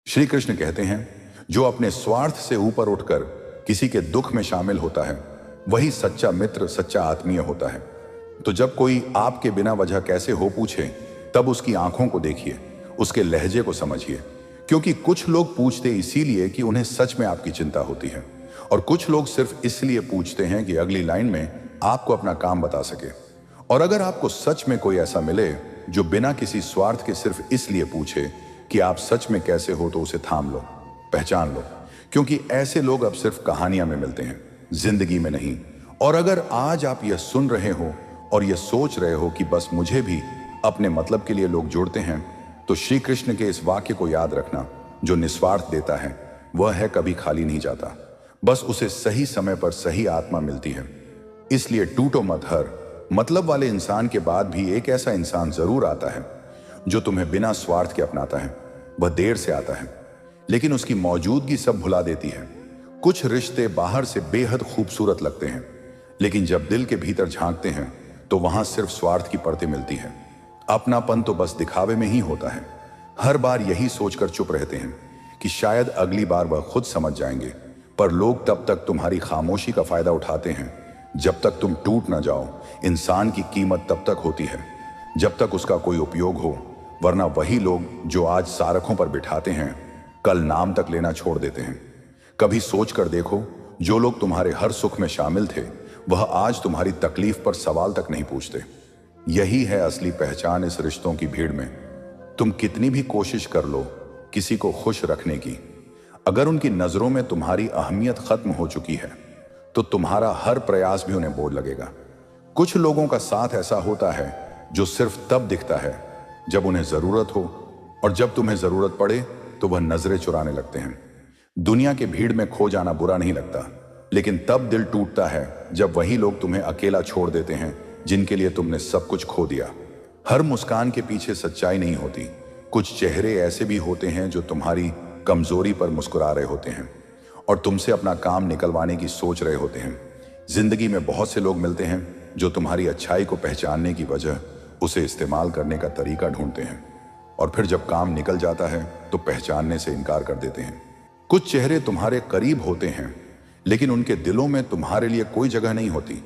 श्री कृष्ण कहते हैं, जो अपने स्वार्थ से ऊपर उठकर किसी के दुख में शामिल होता है वही सच्चा मित्र, सच्चा आत्मीय होता है। तो जब कोई आपके बिना वजह कैसे हो पूछे, तब उसकी आंखों को देखिए, उसके लहजे को समझिए। क्योंकि कुछ लोग पूछते इसीलिए कि उन्हें सच में आपकी चिंता होती है, और कुछ लोग सिर्फ इसलिए पूछते हैं कि अगली लाइन में आपको अपना काम बता सके। और अगर आपको सच में कोई ऐसा मिले जो बिना किसी स्वार्थ के सिर्फ इसलिए पूछे कि आप सच में कैसे हो, तो उसे थाम लो, पहचान लो। क्योंकि ऐसे लोग अब सिर्फ कहानियां में मिलते हैं, जिंदगी में नहीं। और अगर आज आप यह सुन रहे हो और यह सोच रहे हो कि बस मुझे भी अपने मतलब के लिए लोग जोड़ते हैं, तो श्री कृष्ण के इस वाक्य को याद रखना, जो निस्वार्थ देता है वह है कभी खाली नहीं जाता, बस उसे सही समय पर सही आत्मा मिलती है। इसलिए टूटो मत। हर मतलब वाले इंसान के बाद भी एक ऐसा इंसान जरूर आता है जो तुम्हें बिना स्वार्थ के अपनाता है। वह देर से आता है, लेकिन उसकी मौजूदगी सब भुला देती है। कुछ रिश्ते बाहर से बेहद खूबसूरत लगते हैं, लेकिन जब दिल के भीतर झांकते हैं तो वहां सिर्फ स्वार्थ की परतें मिलती हैं। अपनापन तो बस दिखावे में ही होता है। हर बार यही सोचकर चुप रहते हैं कि शायद अगली बार वह खुद समझ जाएंगे, पर लोग तब तक तुम्हारी खामोशी का फायदा उठाते हैं जब तक तुम टूट ना जाओ। इंसान की कीमत तब तक होती है जब तक उसका कोई उपयोग हो, वरना वही लोग जो आज सारखों पर बिठाते हैं कल नाम तक लेना छोड़ देते हैं। कभी सोच कर देखो, जो लोग तुम्हारे हर सुख में शामिल थे वह आज तुम्हारी तकलीफ पर सवाल तक नहीं पूछते। यही है असली पहचान इस रिश्तों की भीड़ में। तुम कितनी भी कोशिश कर लो किसी को खुश रखने की, अगर उनकी नजरों में तुम्हारी अहमियत खत्म हो चुकी है तो तुम्हारा हर प्रयास भी उन्हें बोझ लगेगा। कुछ लोगों का साथ ऐसा होता है जो सिर्फ तब दिखता है जब उन्हें जरूरत हो, और जब तुम्हें जरूरत पड़े तो वह नजरें चुराने लगते हैं। दुनिया के भीड़ में खो जाना बुरा नहीं लगता, लेकिन तब दिल टूटता है जब वही लोग तुम्हें अकेला छोड़ देते हैं जिनके लिए तुमने सब कुछ खो दिया। हर मुस्कान के पीछे सच्चाई नहीं होती। कुछ चेहरे ऐसे भी होते हैं जो तुम्हारी कमजोरी पर मुस्कुरा रहे होते हैं और तुमसे अपना काम निकलवाने की सोच रहे होते हैं। जिंदगी में बहुत से लोग मिलते हैं जो तुम्हारी अच्छाई को पहचानने की वजह उसे इस्तेमाल करने का तरीका ढूंढते हैं, और फिर जब काम निकल जाता है तो पहचानने से इनकार कर देते हैं। कुछ चेहरे तुम्हारे करीब होते हैं, लेकिन उनके दिलों में तुम्हारे लिए कोई जगह नहीं होती।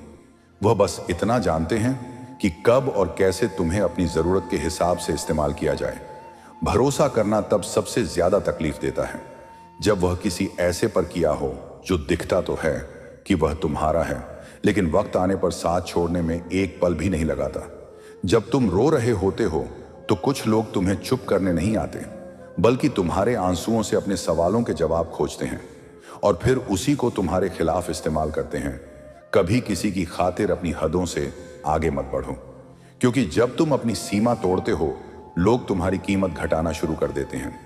वह बस इतना जानते हैं कि कब और कैसे तुम्हें अपनी जरूरत के हिसाब से इस्तेमाल किया जाए। भरोसा करना तब सबसे ज्यादा तकलीफ देता है जब वह किसी ऐसे पर किया हो जो दिखता तो है कि वह तुम्हारा है, लेकिन वक्त आने पर साथ छोड़ने में एक पल भी नहीं लगाता। जब तुम रो रहे होते हो तो कुछ लोग तुम्हें चुप करने नहीं आते, बल्कि तुम्हारे आंसुओं से अपने सवालों के जवाब खोजते हैं और फिर उसी को तुम्हारे खिलाफ इस्तेमाल करते हैं। कभी किसी की खातिर अपनी हदों से आगे मत बढ़ो, क्योंकि जब तुम अपनी सीमा तोड़ते हो लोग तुम्हारी कीमत घटाना शुरू कर देते हैं।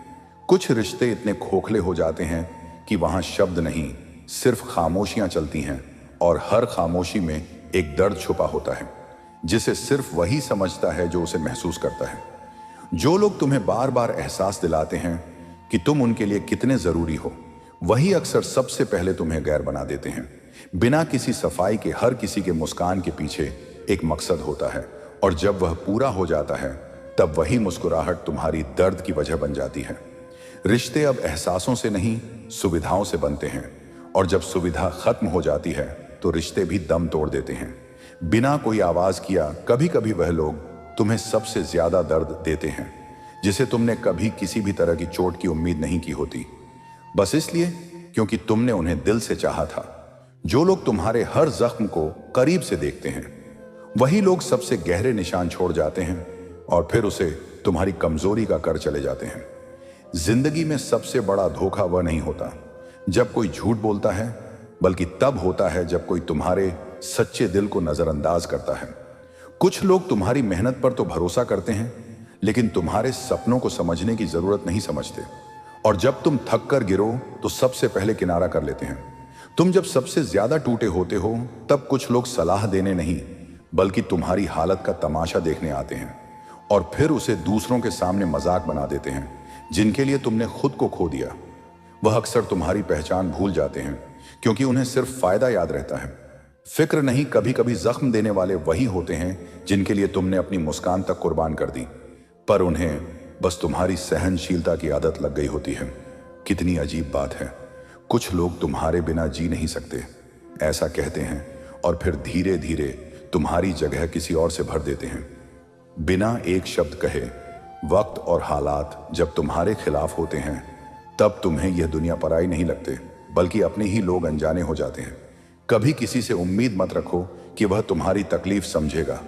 कुछ रिश्ते इतने खोखले हो जाते हैं कि वहां शब्द नहीं, सिर्फ खामोशियां चलती हैं, और हर खामोशी में एक दर्द छुपा होता है जिसे सिर्फ वही समझता है जो उसे महसूस करता है। जो लोग तुम्हें बार बार एहसास दिलाते हैं कि तुम उनके लिए कितने जरूरी हो, वही अक्सर सबसे पहले तुम्हें गैर बना देते हैं। बिना किसी सफाई के हर किसी के मुस्कान के पीछे एक मकसद होता है, और जब वह पूरा हो जाता है तब वही मुस्कुराहट तुम्हारी दर्द की वजह बन जाती है। रिश्ते अब एहसासों से नहीं, सुविधाओं से बनते हैं, और जब सुविधा खत्म हो जाती है तो रिश्ते भी दम तोड़ देते हैं। बिना कोई आवाज किया कभी कभी वह लोग तुम्हें सबसे ज्यादा दर्द देते हैं जिसे तुमने कभी किसी भी तरह की चोट की उम्मीद नहीं की होती, बस इसलिए क्योंकि तुमने उन्हें दिल से चाहा था। जो लोग तुम्हारे हर जख्म को करीब से देखते हैं वही लोग सबसे गहरे निशान छोड़ जाते हैं, और फिर उसे तुम्हारी कमजोरी का कर चले जाते हैं। जिंदगी में सबसे बड़ा धोखा वह नहीं होता जब कोई झूठ बोलता है, बल्कि तब होता है जब कोई तुम्हारे सच्चे दिल को नजरअंदाज करता है। कुछ लोग तुम्हारी मेहनत पर तो भरोसा करते हैं, लेकिन तुम्हारे सपनों को समझने की जरूरत नहीं समझते, और जब तुम थक कर गिरो तो सबसे पहले किनारा कर लेते हैं। तुम जब सबसे ज्यादा टूटे होते हो तब कुछ लोग सलाह देने नहीं, बल्कि तुम्हारी हालत का तमाशा देखने आते हैं, और फिर उसे दूसरों के सामने मजाक बना देते हैं जिनके लिए तुमने खुद को खो दिया। वह अक्सर तुम्हारी पहचान भूल जाते हैं क्योंकि उन्हें सिर्फ फायदा याद रहता है। फिक्र नहीं, कभी कभी जख्म देने वाले वही होते हैं जिनके लिए तुमने अपनी मुस्कान तक कुर्बान कर दी, पर उन्हें बस तुम्हारी सहनशीलता की आदत लग गई होती है। कितनी अजीब बात है, कुछ लोग तुम्हारे बिना जी नहीं सकते ऐसा कहते हैं और फिर धीरे धीरे तुम्हारी जगह किसी और से भर देते हैं। बिना एक शब्द कहे वक्त और हालात जब तुम्हारे खिलाफ होते हैं तब तुम्हें यह दुनिया पराई नहीं लगते, बल्कि अपने ही लोग अनजाने हो जाते हैं। कभी किसी से उम्मीद मत रखो कि वह तुम्हारी तकलीफ समझेगा,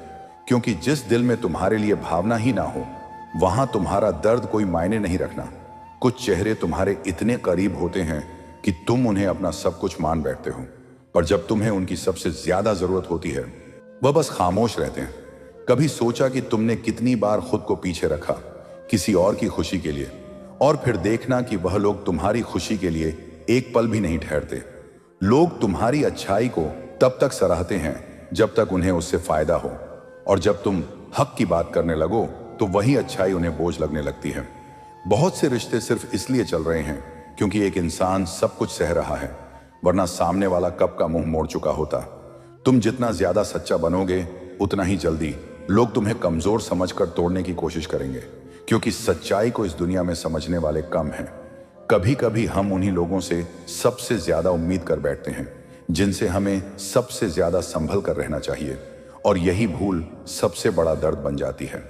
क्योंकि जिस दिल में तुम्हारे लिए भावना ही ना हो वहां तुम्हारा दर्द कोई मायने नहीं रखना। कुछ चेहरे तुम्हारे इतने करीब होते हैं कि तुम उन्हें अपना सब कुछ मान बैठते हो, पर जब तुम्हें उनकी सबसे ज्यादा जरूरत होती है वह बस खामोश रहते हैं। कभी सोचा कि तुमने कितनी बार खुद को पीछे रखा किसी और की खुशी के लिए, और फिर देखना कि वह लोग तुम्हारी खुशी के लिए एक पल भी नहीं ठहरते। लोग तुम्हारी अच्छाई को तब तक सराहते हैं जब तक उन्हें उससे फायदा हो, और जब तुम हक की बात करने लगो तो वही अच्छाई उन्हें बोझ लगने लगती है। बहुत से रिश्ते सिर्फ इसलिए चल रहे हैं क्योंकि एक इंसान सब कुछ सह रहा है, वरना सामने वाला कब का मुंह मोड़ चुका होता। तुम जितना ज्यादा सच्चा बनोगे उतना ही जल्दी लोग तुम्हें कमजोर समझकर तोड़ने की कोशिश करेंगे, क्योंकि सच्चाई को इस दुनिया में समझने वाले कम हैं। कभी कभी हम उन्हीं लोगों से सबसे ज्यादा उम्मीद कर बैठते हैं जिनसे हमें सबसे ज्यादा संभल कर रहना चाहिए, और यही भूल सबसे बड़ा दर्द बन जाती है।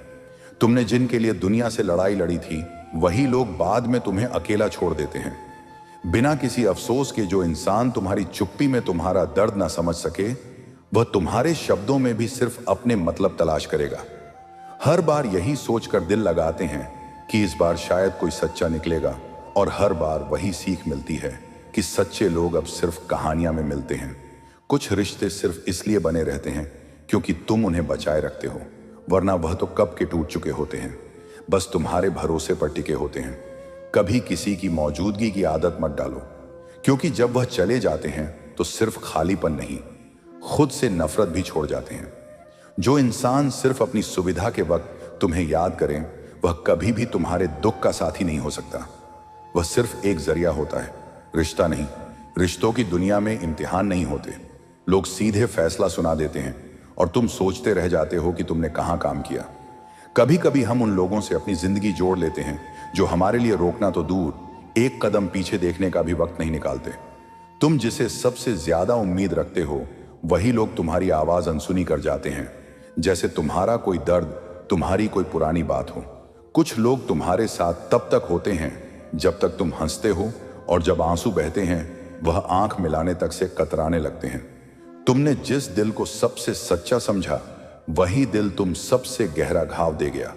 तुमने जिनके लिए दुनिया से लड़ाई लड़ी थी वही लोग बाद में तुम्हें अकेला छोड़ देते हैं। बिना किसी अफसोस के जो इंसान तुम्हारी चुप्पी में तुम्हारा दर्द ना समझ सके वह तुम्हारे शब्दों में भी सिर्फ अपने मतलब तलाश करेगा। हर बार यही सोचकर दिल लगाते हैं कि इस बार शायद कोई सच्चा निकलेगा, और हर बार वही सीख मिलती है कि सच्चे लोग अब सिर्फ कहानियां में मिलते हैं। कुछ रिश्ते सिर्फ इसलिए बने रहते हैं क्योंकि तुम उन्हें बचाए रखते हो, वरना वह तो कब के टूट चुके होते हैं, बस तुम्हारे भरोसे पर टिके होते हैं। कभी किसी की मौजूदगी की आदत मत डालो, क्योंकि जब वह चले जाते हैं तो सिर्फ खालीपन नहीं, खुद से नफरत भी छोड़ जाते हैं। जो इंसान सिर्फ अपनी सुविधा के वक्त तुम्हें याद करें वह कभी भी तुम्हारे दुख का साथी नहीं हो सकता। वह सिर्फ एक जरिया होता है, रिश्ता नहीं। रिश्तों की दुनिया में इम्तिहान नहीं होते। लोग सीधे फैसला सुना देते हैं और तुम सोचते रह जाते हो कि तुमने कहां काम किया। कभी कभी हम उन लोगों से अपनी जिंदगी जोड़ लेते हैं जो हमारे लिए रोकना तो दूर एक कदम पीछे देखने का भी वक्त नहीं निकालते। तुम जिसे सबसे ज्यादा उम्मीद रखते हो वही लोग तुम्हारी आवाज अनसुनी कर जाते हैं, जैसे तुम्हारा कोई दर्द, तुम्हारी कोई पुरानी बात हो। कुछ लोग तुम्हारे साथ तब तक होते हैं जब तक तुम हंसते हो, और जब आंसू बहते हैं वह आंख मिलाने तक से कतराने लगते हैं। तुमने जिस दिल को सबसे सच्चा समझा वही दिल तुम सबसे गहरा घाव दे गया,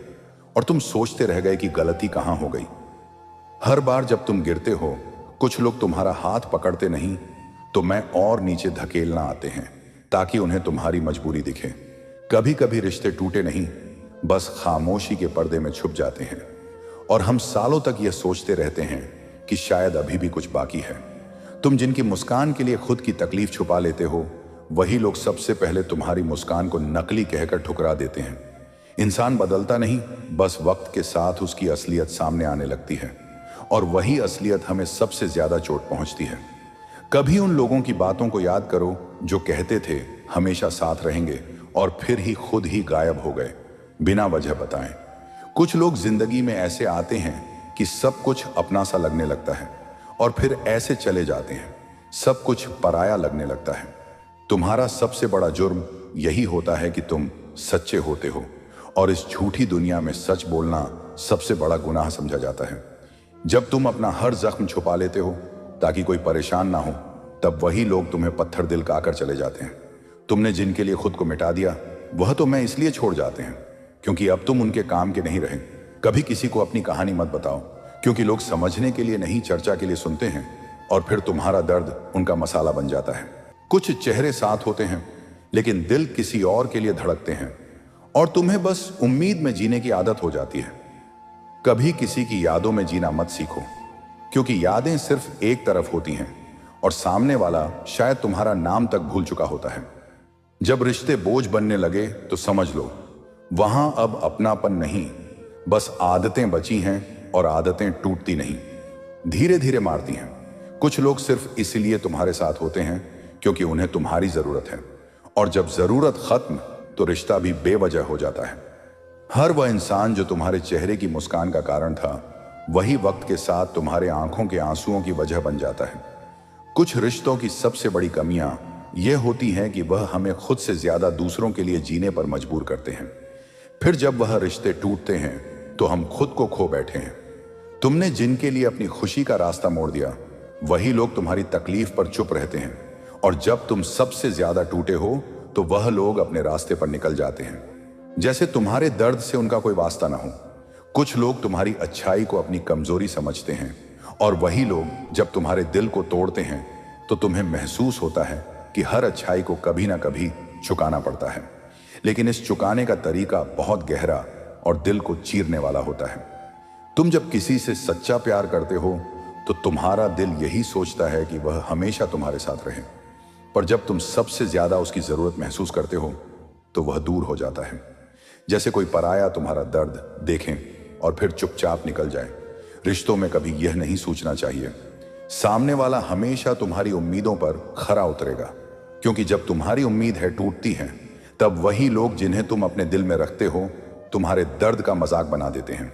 और तुम सोचते रह गए कि गलती कहां हो गई। हर बार जब तुम गिरते हो कुछ लोग तुम्हारा हाथ पकड़ते नहीं तो मैं और नीचे धकेलना आते हैं ताकि उन्हें तुम्हारी मजबूरी दिखे। कभी कभी रिश्ते टूटे नहीं, बस खामोशी के पर्दे में छुप जाते हैं, और हम सालों तक यह सोचते रहते हैं कि शायद अभी भी कुछ बाकी है। तुम जिनकी मुस्कान के लिए खुद की तकलीफ छुपा लेते हो वही लोग सबसे पहले तुम्हारी मुस्कान को नकली कहकर ठुकरा देते हैं। इंसान बदलता नहीं, बस वक्त के साथ उसकी असलियत सामने आने लगती है, और वही असलियत हमें सबसे ज्यादा चोट पहुंचती है। कभी उन लोगों की बातों को याद करो जो कहते थे हमेशा साथ रहेंगे, और फिर ही खुद ही गायब हो गए बिना वजह बताएं। कुछ लोग जिंदगी में ऐसे आते हैं कि सब कुछ अपना सा लगने लगता है, और फिर ऐसे चले जाते हैं, सब कुछ पराया लगने लगता है। तुम्हारा सबसे बड़ा जुर्म यही होता है कि तुम सच्चे होते हो, और इस झूठी दुनिया में सच बोलना सबसे बड़ा गुनाह समझा जाता है। जब तुम अपना हर जख्म छुपा लेते हो ताकि कोई परेशान ना हो, तब वही लोग तुम्हें पत्थर दिल खाकर चले जाते हैं। तुमने जिनके लिए खुद को मिटा दिया वह तो मैं इसलिए छोड़ जाते हैं क्योंकि अब तुम उनके काम के नहीं रहे। कभी किसी को अपनी कहानी मत बताओ, क्योंकि लोग समझने के लिए नहीं चर्चा के लिए सुनते हैं, और फिर तुम्हारा दर्द उनका मसाला बन जाता है। कुछ चेहरे साथ होते हैं लेकिन दिल किसी और के लिए धड़कते हैं, और तुम्हें बस उम्मीद में जीने की आदत हो जाती है। कभी किसी की यादों में जीना मत सीखो, क्योंकि यादें सिर्फ एक तरफ होती हैं और सामने वाला शायद तुम्हारा नाम तक भूल चुका होता है। जब रिश्ते बोझ बनने लगे तो समझ लो वहां अब अपनापन नहीं, बस आदतें बची हैं, और आदतें टूटती नहीं, धीरे धीरे मारती हैं। कुछ लोग सिर्फ इसलिए तुम्हारे साथ होते हैं क्योंकि उन्हें तुम्हारी जरूरत है, और जब जरूरत खत्म तो रिश्ता भी बेवजह हो जाता है। हर वह इंसान जो तुम्हारे चेहरे की मुस्कान का कारण था, वही वक्त के साथ तुम्हारे आंखों के आंसुओं की वजह बन जाता है। कुछ रिश्तों की सबसे बड़ी कमियां यह होती हैं कि वह हमें खुद से ज्यादा दूसरों के लिए जीने पर मजबूर करते हैं। फिर जब वह रिश्ते टूटते हैं तो हम खुद को खो बैठे हैं। तुमने जिनके लिए अपनी खुशी का रास्ता मोड़ दिया, वही लोग तुम्हारी तकलीफ पर चुप रहते हैं, और जब तुम सबसे ज्यादा टूटे हो तो वह लोग अपने रास्ते पर निकल जाते हैं, जैसे तुम्हारे दर्द से उनका कोई वास्ता ना हो। कुछ लोग तुम्हारी अच्छाई को अपनी कमजोरी समझते हैं, और वही लोग जब तुम्हारे दिल को तोड़ते हैं तो तुम्हें महसूस होता है कि हर अच्छाई को कभी ना कभी चुकाना पड़ता है। लेकिन इस चुकाने का तरीका बहुत गहरा और दिल को चीरने वाला होता है। तुम जब किसी से सच्चा प्यार करते हो तो तुम्हारा दिल यही सोचता है कि वह हमेशा तुम्हारे साथ रहे, पर जब तुम सबसे ज्यादा उसकी जरूरत महसूस करते हो तो वह दूर हो जाता है, जैसे कोई पराया तुम्हारा दर्द देखें और फिर चुपचाप निकल जाए। रिश्तों में कभी यह नहीं सोचना चाहिए, सामने वाला हमेशा तुम्हारी उम्मीदों पर खरा उतरेगा, क्योंकि जब तुम्हारी उम्मीद है टूटती है, तब वही लोग जिन्हें तुम अपने दिल में रखते हो तुम्हारे दर्द का मजाक बना देते हैं,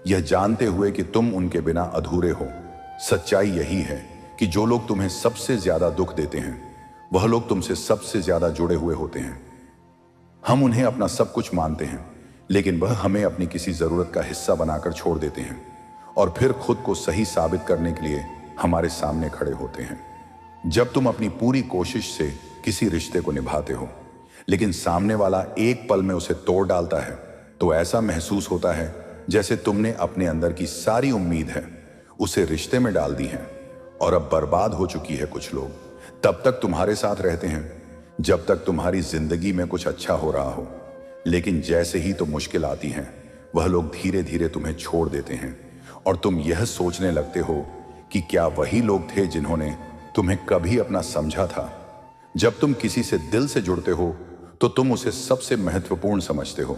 यह जानते हुए कि तुम उनके बिना अधूरे हो। सच्चाई यही है कि जो लोग तुम्हें सबसे ज्यादा दुख देते हैं, वह लोग तुमसे सबसे ज्यादा जुड़े हुए होते हैं। हम उन्हें अपना सब कुछ मानते हैं, लेकिन वह हमें अपनी किसी जरूरत का हिस्सा बनाकर छोड़ देते हैं, और फिर खुद को सही साबित करने के लिए हमारे सामने खड़े होते हैं। जब तुम अपनी पूरी कोशिश से किसी रिश्ते को निभाते हो, लेकिन सामने वाला एक पल में उसे तोड़ डालता है, तो ऐसा महसूस होता है जैसे तुमने अपने अंदर की सारी उम्मीद है उसे रिश्ते में डाल दी है, और अब बर्बाद हो चुकी है। कुछ लोग तब तक तुम्हारे साथ रहते हैं जब तक तुम्हारी जिंदगी में कुछ अच्छा हो रहा हो, लेकिन जैसे ही तो मुश्किल आती है, वह लोग धीरे धीरे तुम्हें छोड़ देते हैं, और तुम यह सोचने लगते हो कि क्या वही लोग थे जिन्होंने तुम्हें कभी अपना समझा था। जब तुम किसी से दिल से जुड़ते हो तो तुम उसे सबसे महत्वपूर्ण समझते हो।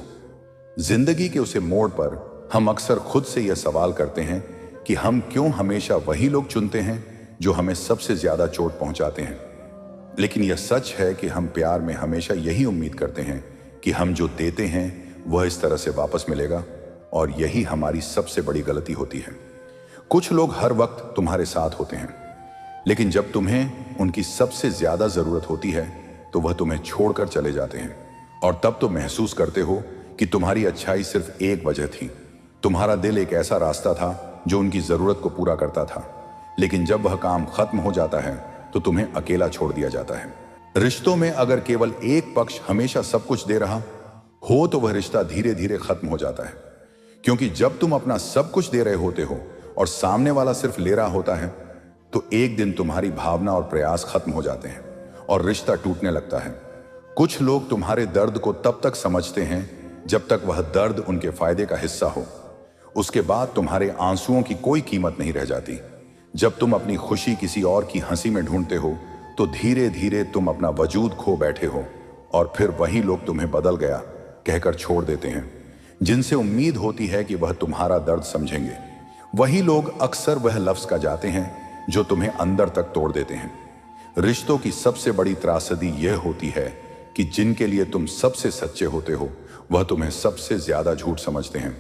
जिंदगी के उसे मोड़ पर हम अक्सर खुद से यह सवाल करते हैं कि हम क्यों हमेशा वही लोग चुनते हैं जो हमें सबसे ज्यादा चोट पहुंचाते हैं। लेकिन यह सच है कि हम प्यार में हमेशा यही उम्मीद करते हैं कि हम जो देते हैं वह इस तरह से वापस मिलेगा, और यही हमारी सबसे बड़ी गलती होती है। कुछ लोग हर वक्त तुम्हारे साथ होते हैं, लेकिन जब तुम्हें उनकी सबसे ज्यादा जरूरत होती है तो वह तुम्हें छोड़कर चले जाते हैं, और तब तो महसूस करते हो कि तुम्हारी अच्छाई सिर्फ एक वजह थी। तुम्हारा दिल एक ऐसा रास्ता था जो उनकी जरूरत को पूरा करता था, लेकिन जब वह काम खत्म हो जाता है तो तुम्हें अकेला छोड़ दिया जाता है। रिश्तों में अगर केवल एक पक्ष हमेशा सब कुछ दे रहा हो तो वह रिश्ता धीरे धीरे खत्म हो जाता है, क्योंकि जब तुम अपना सब कुछ दे रहे होते हो और सामने वाला सिर्फ ले रहा होता है, तो एक दिन तुम्हारी भावना और प्रयास खत्म हो जाते हैं और रिश्ता टूटने लगता है। कुछ लोग तुम्हारे दर्द को तब तक समझते हैं जब तक वह दर्द उनके फायदे का हिस्सा हो। उसके बाद तुम्हारे आंसुओं की कोई कीमत नहीं रह जाती। जब तुम अपनी खुशी किसी और की हंसी में ढूंढते हो तो धीरे धीरे तुम अपना वजूद खो बैठे हो, और फिर वही लोग तुम्हें बदल गया कहकर छोड़ देते हैं, जिनसे उम्मीद होती है कि वह तुम्हारा दर्द समझेंगे। वही लोग अक्सर वह लफ्ज का जाते हैं जो तुम्हें अंदर तक तोड़ देते हैं। रिश्तों की सबसे बड़ी त्रासदी यह होती है कि जिनके लिए तुम सबसे सच्चे होते हो वह तुम्हें सबसे ज्यादा झूठ समझते हैं।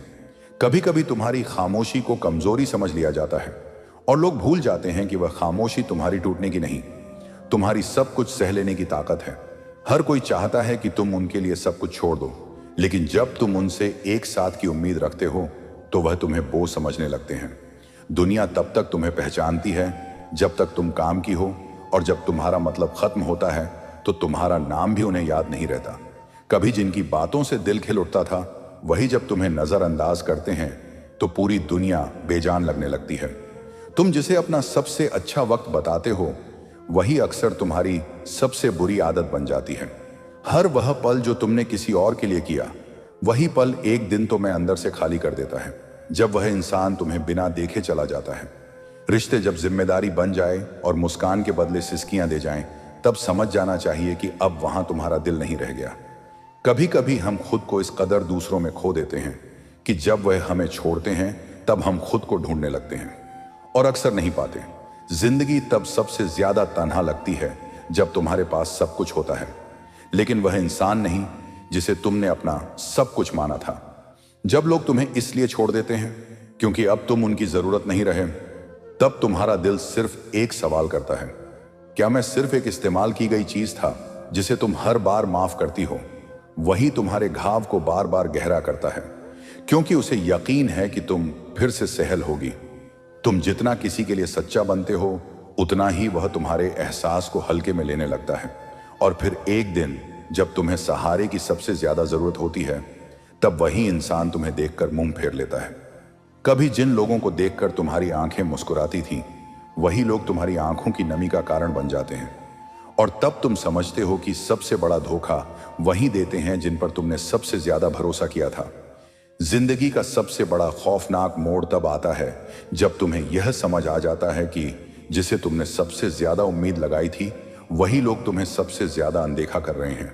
कभी कभी तुम्हारी खामोशी को कमजोरी समझ लिया जाता है, और लोग भूल जाते हैं कि वह खामोशी तुम्हारी टूटने की नहीं, तुम्हारी सब कुछ सह लेने की ताकत है। हर कोई चाहता है कि तुम उनके लिए सब कुछ छोड़ दो, लेकिन जब तुम उनसे एक साथ की उम्मीद रखते हो तो वह तुम्हें बोझ समझने लगते हैं। दुनिया तब तक तुम्हें पहचानती है जब तक तुम काम की हो, और जब तुम्हारा मतलब खत्म होता है तो तुम्हारा नाम भी उन्हें याद नहीं रहता। कभी जिनकी बातों से दिल खिल उठता था, वही जब तुम्हें नजरअंदाज करते हैं तो पूरी दुनिया बेजान लगने लगती है। तुम जिसे अपना सबसे अच्छा वक्त बताते हो, वही अक्सर तुम्हारी सबसे बुरी आदत बन जाती है। हर वह पल जो तुमने किसी और के लिए किया, वही पल एक दिन तुम्हें अंदर से खाली कर देता है, जब वह इंसान तुम्हें बिना देखे चला जाता है। रिश्ते जब जिम्मेदारी बन जाए और मुस्कान के बदले सिसकियां दे जाएं, तब समझ जाना चाहिए कि अब वहां तुम्हारा दिल नहीं रह गया। कभी कभी हम खुद को इस कदर दूसरों में खो देते हैं कि जब वह हमें छोड़ते हैं तब हम खुद को ढूंढने लगते हैं, और अक्सर नहीं पाते। जिंदगी तब सबसे ज्यादा तन्हा लगती है जब तुम्हारे पास सब कुछ होता है, लेकिन वह इंसान नहीं जिसे तुमने अपना सब कुछ माना था। जब लोग तुम्हें इसलिए छोड़ देते हैं क्योंकि अब तुम उनकी जरूरत नहीं रहे, तब तुम्हारा दिल सिर्फ एक सवाल करता है, क्या मैं सिर्फ एक इस्तेमाल की गई चीज था जिसे तुम हर बार माफ करती हो? वही तुम्हारे घाव को बार बार गहरा करता है, क्योंकि उसे यकीन है कि तुम फिर से सहल होगी। तुम जितना किसी के लिए सच्चा बनते हो, उतना ही वह तुम्हारे एहसास को हल्के में लेने लगता है। और फिर एक दिन जब तुम्हें सहारे की सबसे ज्यादा जरूरत होती है, तब वही इंसान तुम्हें देखकर मुंह फेर लेता है। कभी जिन लोगों को देखकर तुम्हारी आंखें मुस्कुराती थीं, वही लोग तुम्हारी आंखों की नमी का कारण बन जाते हैं। और तब तुम समझते हो कि सबसे बड़ा धोखा वही देते हैं जिन पर तुमने सबसे ज्यादा भरोसा किया था। जिंदगी का सबसे बड़ा खौफनाक मोड़ तब आता है जब तुम्हें यह समझ आ जाता है कि जिसे तुमने सबसे ज्यादा उम्मीद लगाई थी, वही लोग तुम्हें सबसे ज्यादा अनदेखा कर रहे हैं।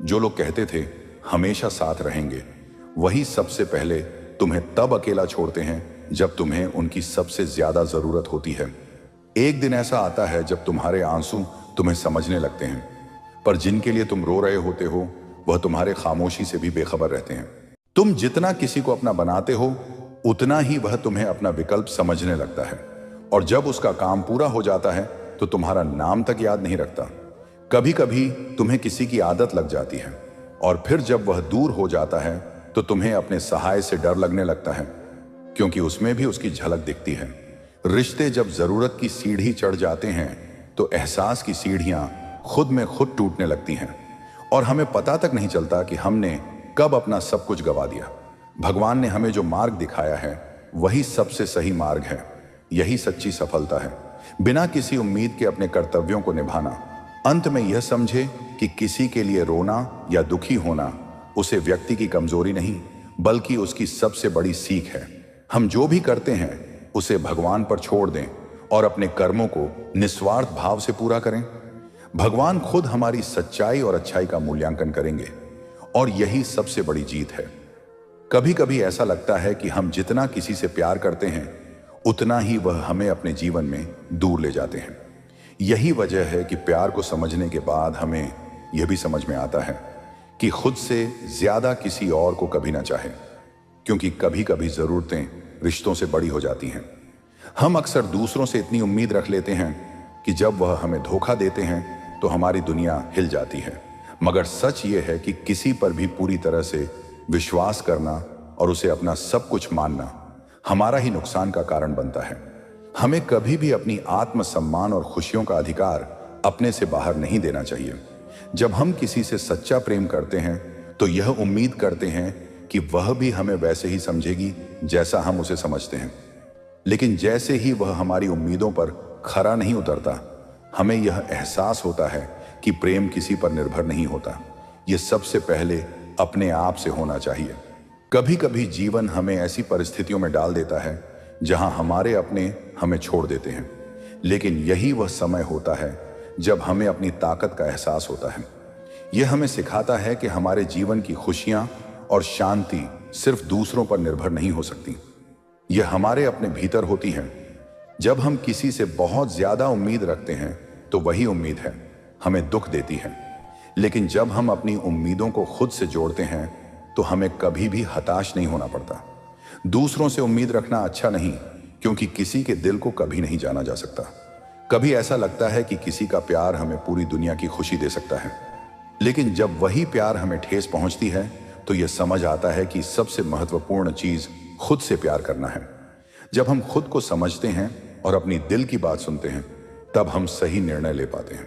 जो लोग कहते थे हमेशा साथ रहेंगे, वही सबसे पहले तुम्हें तब अकेला छोड़ते हैं जब तुम्हें उनकी सबसे ज्यादा जरूरत होती है। एक दिन ऐसा आता है जब तुम्हारे आंसू तुम्हें समझने लगते हैं, पर जिनके लिए तुम रो रहे होते हो, वह तुम्हारे खामोशी से भी बेखबर रहते हैं। तुम जितना किसी को अपना बनाते हो, उतना ही वह तुम्हें अपना विकल्प समझने लगता है। और जब उसका काम पूरा हो जाता है तो तुम्हारा नाम तक याद नहीं रखता। कभी कभी तुम्हें किसी की आदत लग जाती है, और फिर जब वह दूर हो जाता है तो तुम्हें अपने सहाय से डर लगने लगता है, क्योंकि उसमें भी उसकी झलक दिखती है। रिश्ते जब जरूरत की सीढ़ी चढ़ जाते हैं तो एहसास की सीढ़ियां खुद में खुद टूटने लगती हैं, और हमें पता तक नहीं चलता कि हमने कब अपना सब कुछ गवा दिया। भगवान ने हमें जो मार्ग दिखाया है, वही सबसे सही मार्ग है। यही सच्ची सफलता है, बिना किसी उम्मीद के अपने कर्तव्यों को निभाना। अंत में यह समझे कि किसी के लिए रोना या दुखी होना उसे व्यक्ति की कमजोरी नहीं, बल्कि उसकी सबसे बड़ी सीख है। हम जो भी करते हैं उसे भगवान पर छोड़ दें और अपने कर्मों को निस्वार्थ भाव से पूरा करें। भगवान खुद हमारी सच्चाई और अच्छाई का मूल्यांकन करेंगे, और यही सबसे बड़ी जीत है। कभी कभी ऐसा लगता है कि हम जितना किसी से प्यार करते हैं, उतना ही वह हमें अपने जीवन में दूर ले जाते हैं। यही वजह है कि प्यार को समझने के बाद हमें यह भी समझ में आता है कि खुद से ज्यादा किसी और को कभी ना चाहे, क्योंकि कभी कभी जरूरतें रिश्तों से बड़ी हो जाती हैं। हम अक्सर दूसरों से इतनी उम्मीद रख लेते हैं कि जब वह हमें धोखा देते हैं तो हमारी दुनिया हिल जाती है। मगर सच ये है कि किसी पर भी पूरी तरह से विश्वास करना और उसे अपना सब कुछ मानना हमारा ही नुकसान का कारण बनता है। हमें कभी भी अपनी आत्मसम्मान और खुशियों का अधिकार अपने से बाहर नहीं देना चाहिए। जब हम किसी से सच्चा प्रेम करते हैं तो यह उम्मीद करते हैं कि वह भी हमें वैसे ही समझेगी जैसा हम उसे समझते हैं। लेकिन जैसे ही वह हमारी उम्मीदों पर खरा नहीं उतरता, हमें यह एहसास होता है कि प्रेम किसी पर निर्भर नहीं होता। यह सबसे पहले अपने आप से होना चाहिए। कभी कभी जीवन हमें ऐसी परिस्थितियों में डाल देता है जहां हमारे अपने हमें छोड़ देते हैं, लेकिन यही वह समय होता है जब हमें अपनी ताकत का एहसास होता है। यह हमें सिखाता है कि हमारे जीवन की खुशियां और शांति सिर्फ दूसरों पर निर्भर नहीं हो सकती। यह हमारे अपने भीतर होती हैं। जब हम किसी से बहुत ज्यादा उम्मीद रखते हैं तो वही उम्मीद है हमें दुख देती है, लेकिन जब हम अपनी उम्मीदों को खुद से जोड़ते हैं तो हमें कभी भी हताश नहीं होना पड़ता। दूसरों से उम्मीद रखना अच्छा नहीं, क्योंकि किसी के दिल को कभी नहीं जाना जा सकता। कभी ऐसा लगता है कि किसी का प्यार हमें पूरी दुनिया की खुशी दे सकता है, लेकिन जब वही प्यार हमें ठेस पहुंचती है तो यह समझ आता है कि सबसे महत्वपूर्ण चीज खुद से प्यार करना है। जब हम खुद को समझते हैं और अपनी दिल की बात सुनते हैं, तब हम सही निर्णय ले पाते हैं।